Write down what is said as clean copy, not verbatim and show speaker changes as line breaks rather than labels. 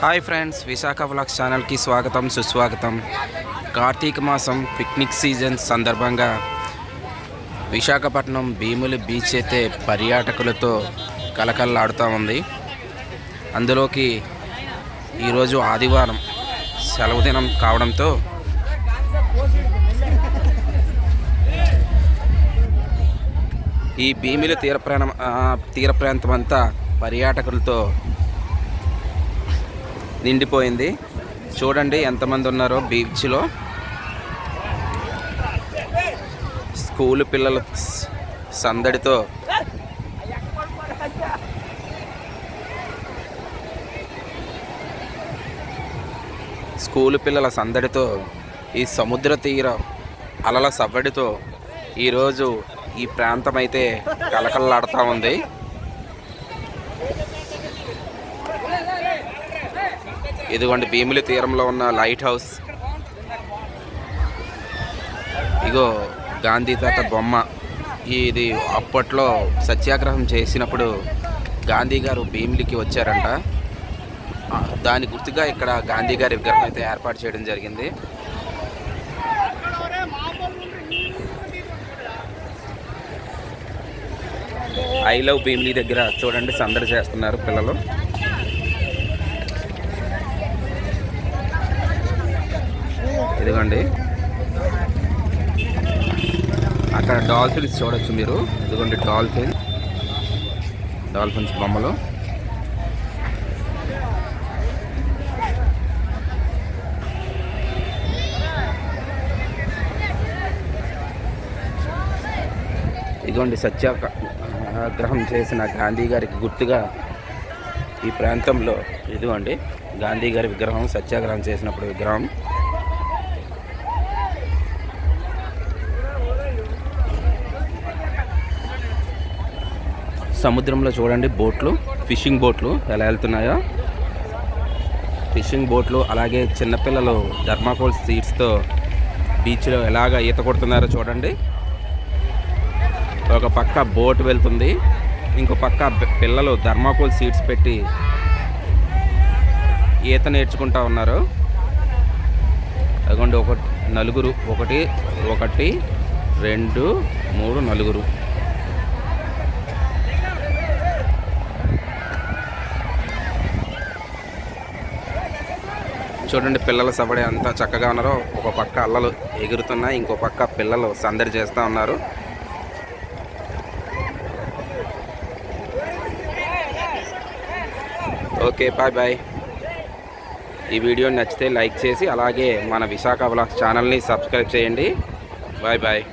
Hi friends, Visakha vlogs ఛానల్కి స్వాగతం సుస్వాగతం. కార్తీక మాసం పిక్నిక్ సీజన్ సందర్భంగా విశాఖపట్నం భీముల బీచ్ అయితే పర్యాటకులతో కలకల్లాడుతూ ఉంది. అందులోకి ఈరోజు ఆదివారం సెలవు దినం కావడంతో ఈ భీమిలి తీర ప్రాంతం అంతా పర్యాటకులతో నిండిపోయింది. చూడండి ఎంతమంది ఉన్నారో బీచ్లో. స్కూల్ పిల్లల సందడితో ఈ సముద్ర తీర అలల సవ్వడితో ఈరోజు ఈ ప్రాంతం అయితే కలకల్లాడుతూ ఉంది. ఇదిగోండి భీమిలి తీరంలో ఉన్న లైట్ హౌస్. ఇగో గాంధీ తాత బొమ్మ. ఇది అప్పట్లో సత్యాగ్రహం చేసినప్పుడు గాంధీ గారు భీమిలికి వచ్చారంట. దాని గుర్తుగా ఇక్కడ గాంధీ గారి విగ్రహం అయితే ఏర్పాటు చేయడం జరిగింది. ఐ లవ్ భీమిలి దగ్గర చూడండి సందడి చేస్తున్నారు పిల్లలు. ఇదిగోండి అక్కడ డాల్ఫిన్స్ చూడొచ్చు మీరు. ఇదిగోండి డాల్ఫిన్స్ బొమ్మలు. ఇదిగోండి సత్యాగ్రహం చేసిన గాంధీ గారికి గుర్తుగా ఈ ప్రాంతంలో ఇదిగోండి గాంధీ గారి విగ్రహం, సత్యాగ్రహం చేసినప్పుడు విగ్రహం. సముద్రంలో చూడండి బోట్లు, ఫిషింగ్ బోట్లు ఎలా వెళ్తున్నాయో. ఫిషింగ్ బోట్లు, అలాగే చిన్నపిల్లలు థర్మాకోల్ సీట్స్తో బీచ్లో ఎలాగ ఈత కొడుతున్నారో చూడండి. ఒక పక్క బోట్ వెళ్తుంది, ఇంకో పక్క పిల్లలు థర్మాకోల్ సీట్స్ పెట్టి ఈత నేర్చుకుంటూ ఉన్నారు. అదిగోండి నలుగురు, ఒకటి 2 3 నలుగురు. చూడండి పిల్లల సబడి అంతా చక్కగా ఉన్నారో. ఒక పక్క అల్లలు ఎగురుతున్నాయి, ఇంకో పక్క పిల్లలు సందడి చేస్తూ ఉన్నారు. Okay, bye. ఈ వీడియో నచ్చితే లైక్ చేసి అలాగే మన విశాఖ వ్లాగ్స్ ఛానల్ని సబ్స్క్రైబ్ చేయండి. బాయ్.